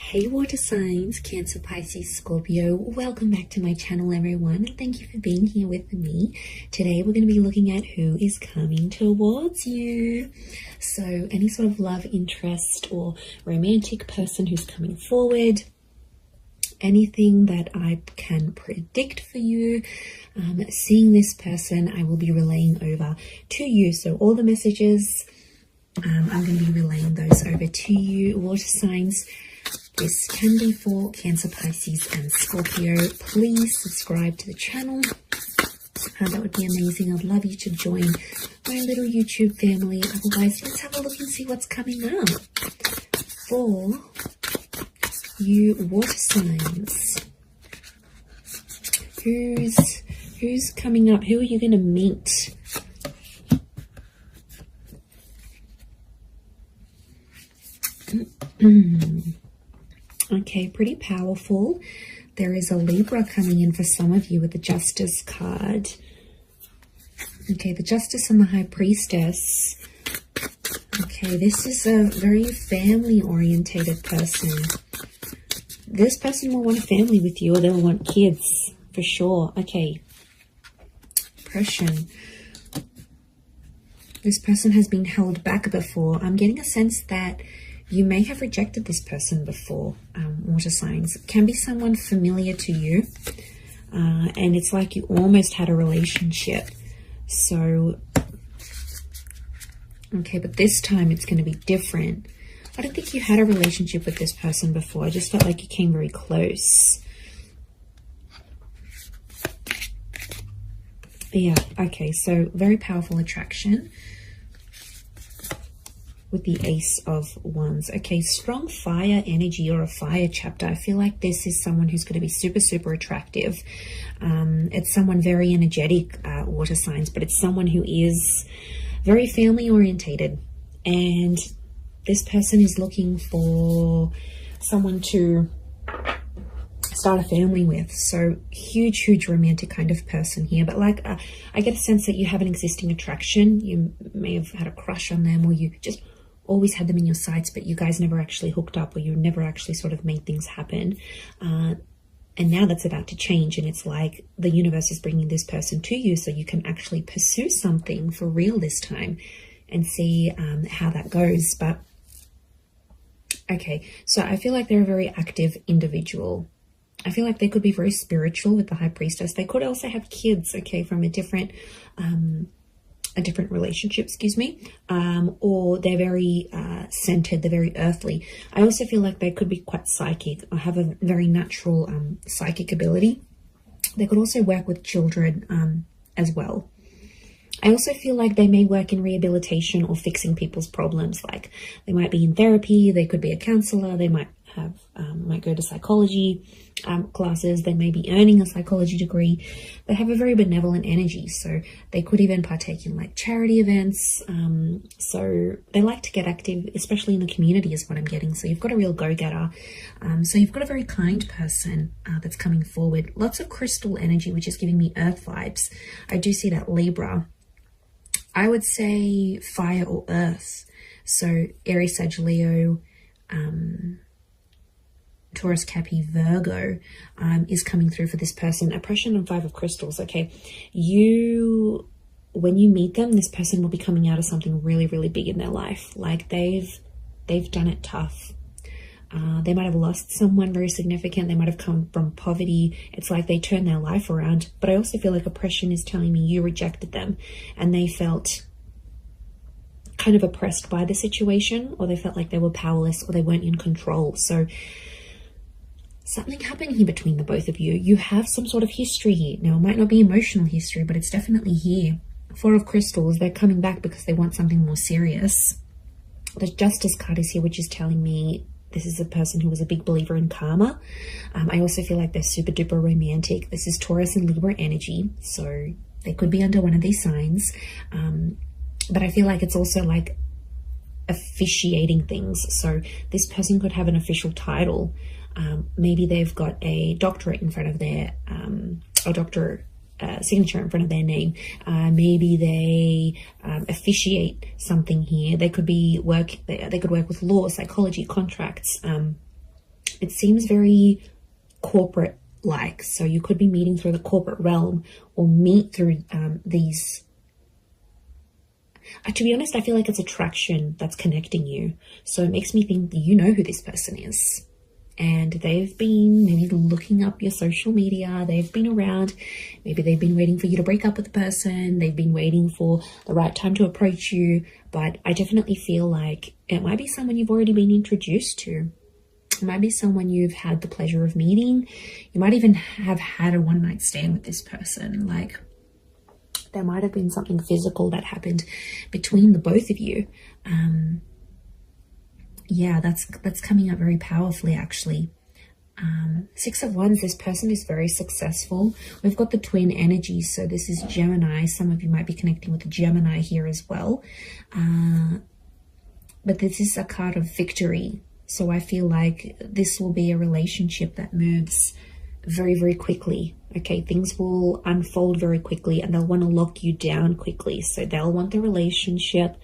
Hey water signs, Cancer, Pisces, Scorpio, welcome back to my channel everyone, and thank you for being here with me. Today we're going to be looking at who is coming towards you. So any sort of love interest or romantic person who's coming forward, anything that I can predict for you, seeing this person, I will be relaying over to you. So all the messages, I'm going to be relaying those over to you. Water signs, this can be for Cancer, Pisces and Scorpio. Please subscribe to the channel. That would be amazing. I'd love you to join my little YouTube family. Otherwise, let's have a look and see what's coming up for you water signs. Who's coming up? Who are you going to meet? Okay, pretty powerful. There is a Libra coming in for some of you with the Justice card. Okay, the Justice and the High Priestess. Okay, this is a very family-orientated person. This person will want a family with you, or they'll want kids, for sure. Okay, oppression. This person has been held back before. I'm getting a sense that you may have rejected this person before, water signs. It can be someone familiar to you, and it's like you almost had a relationship. So, okay, but this time it's going to be different. I don't think you had a relationship with this person before. I just felt like you came very close. Yeah, okay, so very powerful attraction with the Ace of Wands. Okay, strong fire energy or a fire chapter. I feel like this is someone who's going to be super, super attractive. It's someone very energetic, water signs, but it's someone who is very family orientated. And this person is looking for someone to start a family with. So huge, huge romantic kind of person here. But like, I get a sense that you have an existing attraction. You may have had a crush on them, or you just always had them in your sights, but you guys never actually hooked up, or you never actually sort of made things happen. And now that's about to change, and it's like the universe is bringing this person to you so you can actually pursue something for real this time and see how that goes. But okay, so I feel like they're a very active individual. I feel like they could be very spiritual with the High Priestess. They could also have kids, okay, from a different relationship, excuse me, or they're very centered, they're very earthly. I also feel like they could be quite psychic or have a very natural psychic ability. They could also work with children as well. I also feel like they may work in rehabilitation or fixing people's problems. Like they might be in therapy, they could be a counselor, they might have might go to psychology classes, they may be earning a psychology degree. They have a very benevolent energy, so they could even partake in like charity events. So they like to get active, especially in the community is what I'm getting. So you've got a real go-getter. So you've got a very kind person that's coming forward. Lots of crystal energy, which is giving me earth vibes. I do see that Libra. I would say fire or earth. So Aries, Sag, Leo, Taurus, Capi, Virgo is coming through for this person. Oppression and Five of Crystals. Okay, when you meet them, this person will be coming out of something really, really big in their life. Like they've done it tough. They might have lost someone very significant. They might have come from poverty. It's like they turned their life around. But I also feel like oppression is telling me you rejected them and they felt kind of oppressed by the situation, or they felt like they were powerless, or they weren't in control. So something happened here between the both of you. You have some sort of history here. Now, it might not be emotional history, but it's definitely here. Four of Crystals, they're coming back because they want something more serious. The Justice card is here, which is telling me this is a person who was a big believer in karma. I also feel like they're super duper romantic. This is Taurus and Libra energy, so they could be under one of these signs. But I feel like it's also like officiating things. So this person could have an official title. Maybe they've got a doctorate in front of their, signature in front of their name. Maybe they officiate something here. They could be they could work with law, psychology, contracts. it seems very corporate like. So you could be meeting through the corporate realm, or meet through these. To be honest, I feel like it's attraction that's connecting you. So it makes me think that you know who this person is. And they've been maybe looking up your social media. They've been around. Maybe they've been waiting for you to break up with the person. They've been waiting for the right time to approach you. But I definitely feel like it might be someone you've already been introduced to. It might be someone you've had the pleasure of meeting. You might even have had a one-night stand with this person. Like, there might have been something physical that happened between the both of you. Yeah, that's coming up very powerfully, actually. 6 of Wands, this person is very successful. We've got the twin energy, so this is Gemini. Some of you might be connecting with the Gemini here as well. But this is a card of victory. So I feel like this will be a relationship that moves very, very quickly. Okay, things will unfold very quickly, and they'll want to lock you down quickly. So they'll want the relationship.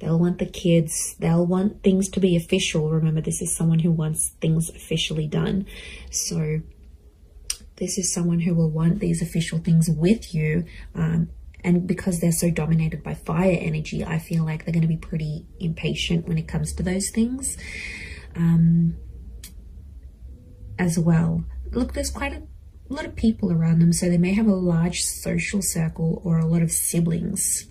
They'll want the kids. They'll want things to be official. Remember, this is someone who wants things officially done. So this is someone who will want these official things with you. And because they're so dominated by fire energy, I feel like they're going to be pretty impatient when it comes to those things as well. Look, there's quite a lot of people around them. So they may have a large social circle or a lot of siblings.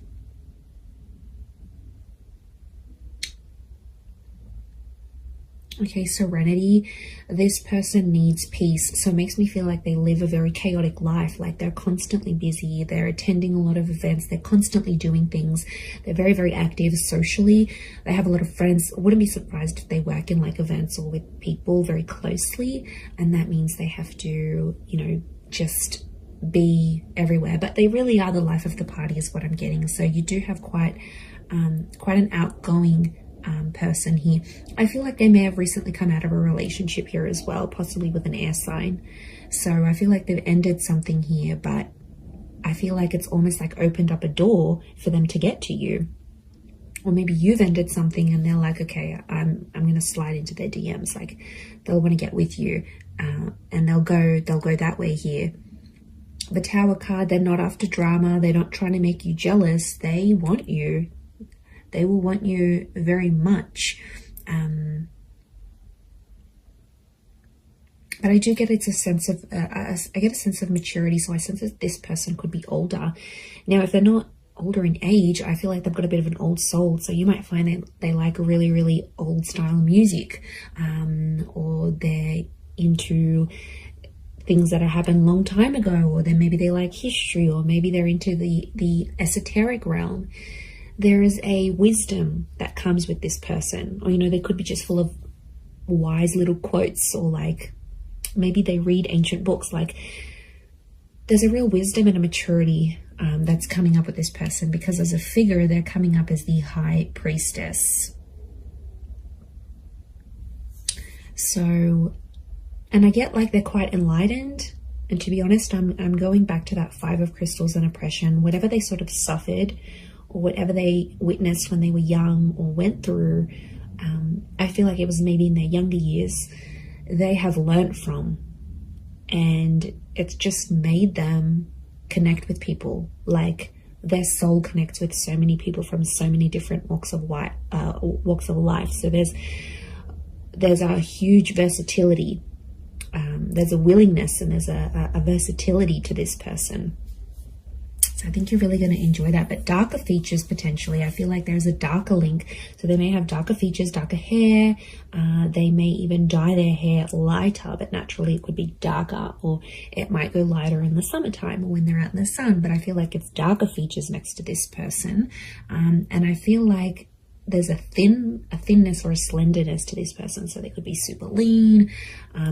Okay, serenity. This person needs peace. So it makes me feel like they live a very chaotic life. Like they're constantly busy. They're attending a lot of events. They're constantly doing things. They're very, very active socially. They have a lot of friends. I wouldn't be surprised if they work in like events or with people very closely. And that means they have to, you know, just be everywhere. But they really are the life of the party is what I'm getting. So you do have quite an outgoing person here. I feel like they may have recently come out of a relationship here as well, possibly with an air sign. So I feel like they've ended something here, but I feel like it's almost like opened up a door for them to get to you. Or maybe you've ended something and they're like, okay, I'm going to slide into their DMs. Like they'll want to get with you, and they'll go that way here. The Tower card, they're not after drama. They're not trying to make you jealous. They want you. They will want you very much. But I do get it's a sense of, I get a sense of maturity. So I sense that this person could be older. Now, if they're not older in age, I feel like they've got a bit of an old soul. So you might find that they like really, really old style music, or they're into things that happened a long time ago, or then maybe they like history, or maybe they're into the esoteric realm. There is a wisdom that comes with this person, or, you know, they could be just full of wise little quotes, or like maybe they read ancient books. Like there's a real wisdom and a maturity that's coming up with this person, because as a figure, they're coming up as the High Priestess. So, and I get like they're quite enlightened. And to be honest, I'm going back to that 5 of Crystals and oppression, whatever they sort of suffered, or whatever they witnessed when they were young or went through, I feel like it was maybe in their younger years, they have learnt from. And it's just made them connect with people. Like their soul connects with so many people from so many different walks of life. So there's a huge versatility. There's a willingness and there's a versatility to this person. I think you're really going to enjoy that. But darker features, potentially, I feel like there's a darker link. So they may have darker features, darker hair. They may even dye their hair lighter, but naturally it could be darker, or it might go lighter in the summertime or when they're out in the sun. But I feel like it's darker features next to this person. And I feel like there's a thinness or a slenderness to this person. So they could be super lean.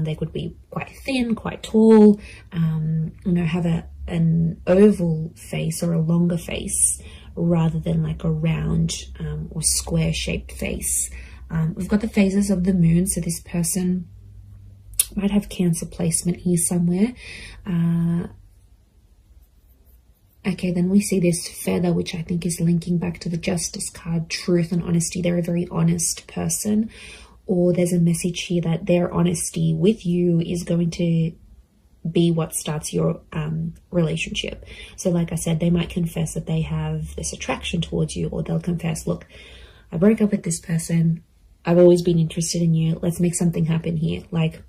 They could be quite thin, quite tall, you know, have an oval face or a longer face rather than like a round or square shaped face. We've got the phases of the moon. So this person might have Cancer placement here somewhere. Okay, then we see this feather, which I think is linking back to the Justice card, truth and honesty. They're a very honest person, or there's a message here that their honesty with you is going to be what starts your relationship. So like I said, they might confess that they have this attraction towards you, or they'll confess, look, I broke up with this person, I've always been interested in you, let's make something happen here. Like,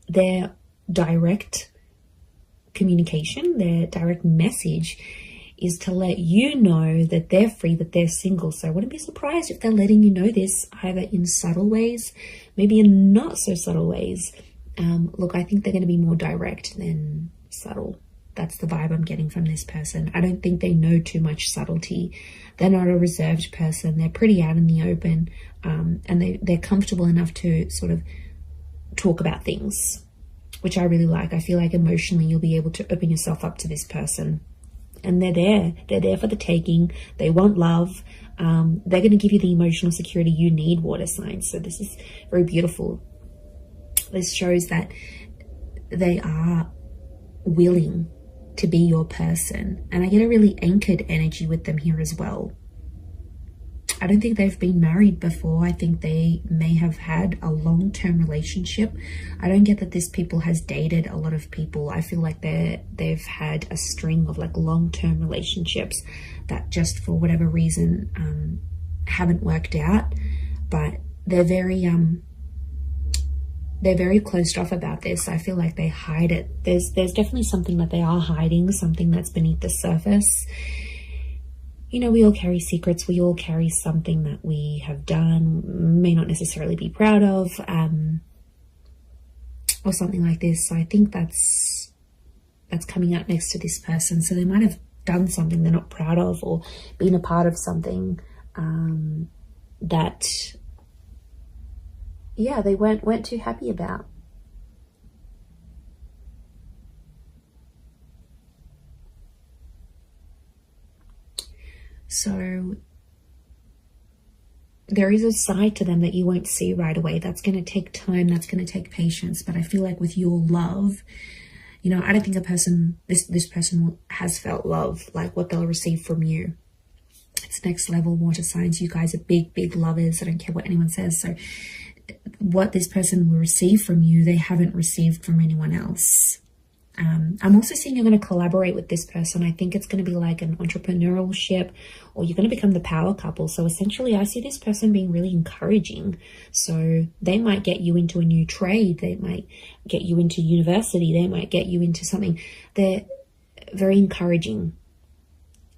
their direct communication, their direct message is to let you know that they're free, that they're single. So I wouldn't be surprised if they're letting you know this, either in subtle ways, maybe in not so subtle ways. Look, I think they're going to be more direct than subtle. That's the vibe I'm getting from this person. I don't think they know too much subtlety. They're not a reserved person. They're pretty out in the open, and they're comfortable enough to sort of talk about things, which I really like. I feel like emotionally you'll be able to open yourself up to this person. And they're there for the taking. They want love. They're going to give you the emotional security you need, water signs. So this is very beautiful. This shows that they are willing to be your person. And I get a really anchored energy with them here as well. I don't think they've been married before. I think they may have had a long-term relationship. I don't get that this people has dated a lot of people. I feel like they've had a string of like long-term relationships that just for whatever reason haven't worked out. But they're very closed off about this. I feel like they hide it. There's definitely something that they are hiding, something that's beneath the surface. You know, we all carry secrets. We all carry something that we have done, may not necessarily be proud of, or something like this. So I think that's coming out next to this person. So they might have done something they're not proud of, or been a part of something that, yeah, they weren't too happy about. So there is a side to them that you won't see right away. That's going to take time. That's going to take patience. But I feel like with your love, you know, I don't think this person has felt love like what they'll receive from you. It's next level, water signs. You guys are big, big lovers. I don't care what anyone says. So what this person will receive from you, they haven't received from anyone else. I'm also seeing you're going to collaborate with this person. I think it's going to be like an entrepreneurial ship, or you're going to become the power couple. So essentially, I see this person being really encouraging. So they might get you into a new trade. They might get you into university. They might get you into something. They're very encouraging.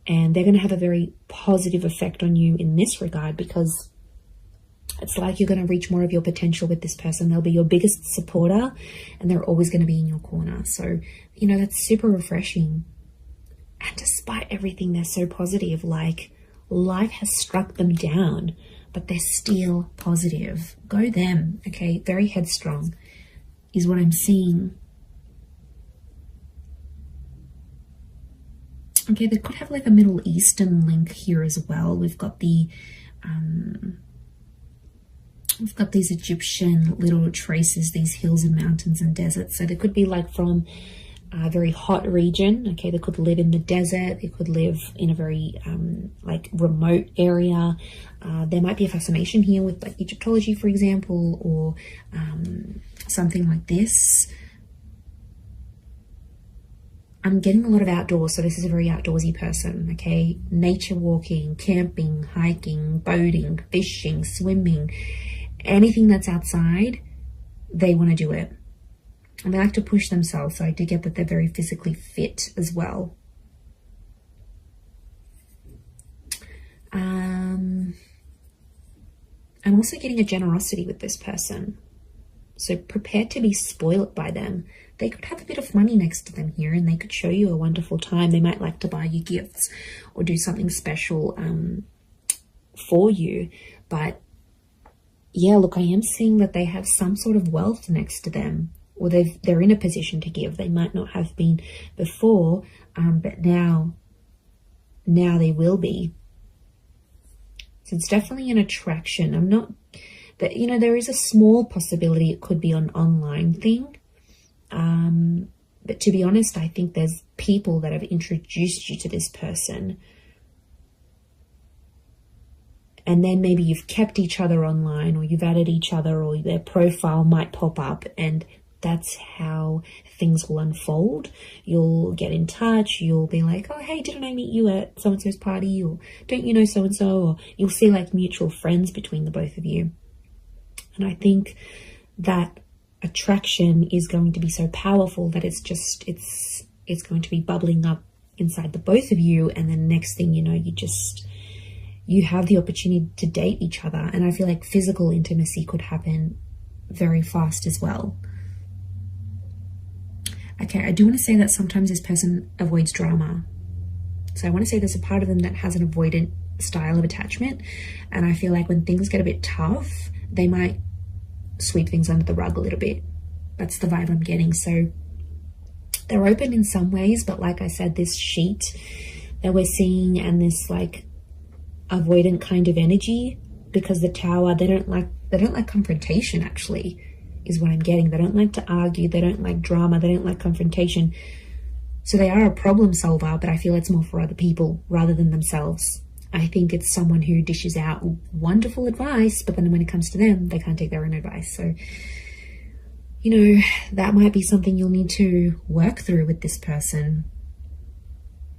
And they're going to have a very positive effect on you in this regard, because it's like you're going to reach more of your potential with this person. They'll be your biggest supporter, and they're always going to be in your corner. So, you know, that's super refreshing. And despite everything, they're so positive. Like, life has struck them down, but they're still positive. Go them, okay? Very headstrong is what I'm seeing. Okay, they could have like a Middle Eastern link here as well. We've got the... We've got these Egyptian little traces, these hills and mountains and deserts. So they could be like from a very hot region. Okay, they could live in the desert. They could live in a very like remote area. There might be a fascination here with like Egyptology, for example, or something like this. I'm getting a lot of outdoors, so this is a very outdoorsy person, okay? Nature walking, camping, hiking, boating, fishing, swimming. Anything that's outside, they want to do it. And they like to push themselves, so I do get that they're very physically fit as well. I'm also getting a generosity with this person. So prepare to be spoiled by them. They could have a bit of money next to them here, and they could show you a wonderful time. They might like to buy you gifts or do something special for you. But yeah, look, I am seeing that they have some sort of wealth next to them, or they're in a position to give. They might not have been before, but now they will be. So it's definitely an attraction. I'm not, but you know, there is a small possibility it could be an online thing. But to be honest, I think there's people that have introduced you to this person. and then maybe you've kept each other online, or you've added each other, or their profile might pop up, and that's how things will unfold. You'll get in touch, you'll be like, oh hey, didn't I meet you at so-and-so's party, or don't you know so-and-so, or you'll see like mutual friends between the both of you. And I think that attraction is going to be so powerful that it's going to be bubbling up inside the both of you, and then next thing you know, you have the opportunity to date each other. And I feel like physical intimacy could happen very fast as well. Okay, I do want to say that sometimes this person avoids drama. So I want to say there's a part of them that has an avoidant style of attachment, and I feel like when things get a bit tough, they might sweep things under the rug a little bit. That's the vibe I'm getting. So they're open in some ways, but like I said, this sheet that we're seeing and this like avoidant kind of energy, because the Tower, they don't like confrontation, actually, is what I'm getting. They don't like to argue, they don't like drama, they don't like confrontation. So they are a problem solver, but I feel it's more for other people rather than themselves. I think it's someone who dishes out wonderful advice, but then when it comes to them, they can't take their own advice. So, you know, that might be something you'll need to work through with this person.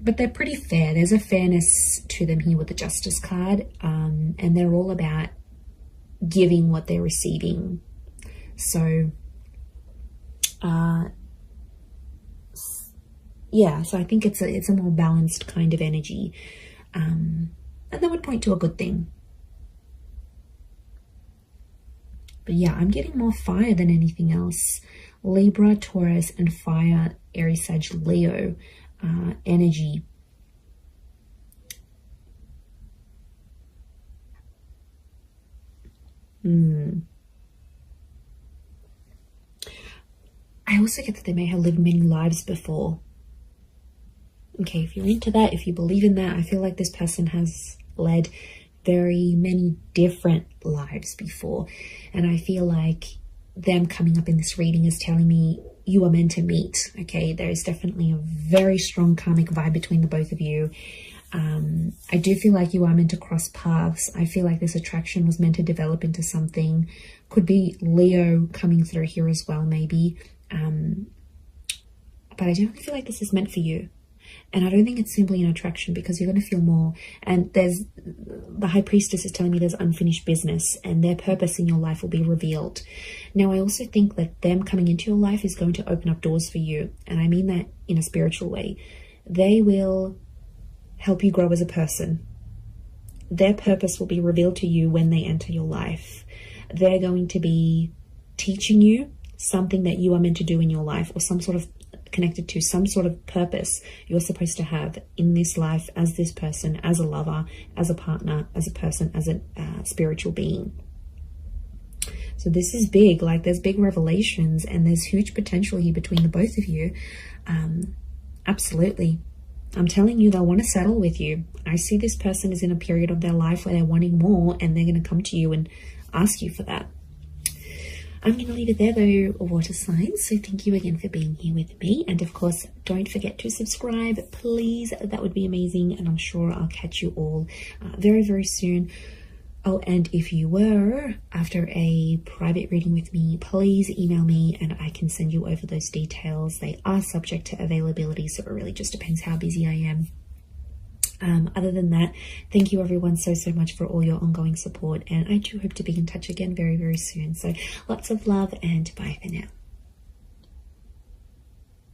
But they're pretty fair. There's a fairness to them here with the Justice card, and they're all about giving what they're receiving. So, yeah, so I think it's a more balanced kind of energy. And that would point to a good thing. But yeah, I'm getting more fire than anything else. Libra, Taurus, and fire, Aries, Sag, Leo energy. I also get that they may have lived many lives before. Okay, if you're into that, if you believe in that, I feel like this person has led very many different lives before. And I feel like them coming up in this reading is telling me you are meant to meet. Okay, there is definitely a very strong karmic vibe between the both of you. I do feel like you are meant to cross paths. I feel like this attraction was meant to develop into something. Could be Leo coming through here as well, maybe. But I don't feel like this is meant for you. And I don't think it's simply an attraction, because you're going to feel more. And the High Priestess is telling me there's unfinished business, and their purpose in your life will be revealed. Now, I also think that them coming into your life is going to open up doors for you. And I mean that in a spiritual way. They will help you grow as a person. Their purpose will be revealed to you when they enter your life. They're going to be teaching you something that you are meant to do in your life, or some sort of connected to some sort of purpose you're supposed to have in this life as this person, as a lover, as a partner, as a person, as a spiritual being. So this is big. Like, there's big revelations, and there's huge potential here between the both of you. Absolutely. I'm telling you, they'll want to settle with you. I see this person is in a period of their life where they're wanting more, and they're going to come to you and ask you for that. I'm going to leave it there though, water signs. So thank you again for being here with me. And of course, don't forget to subscribe, please. That would be amazing. And I'm sure I'll catch you all very, very soon. Oh, and if you were after a private reading with me, please email me and I can send you over those details. They are subject to availability, so it really just depends how busy I am. Other than that, thank you everyone so much for all your ongoing support, and I do hope to be in touch again very, very soon. So lots of love, and bye for now.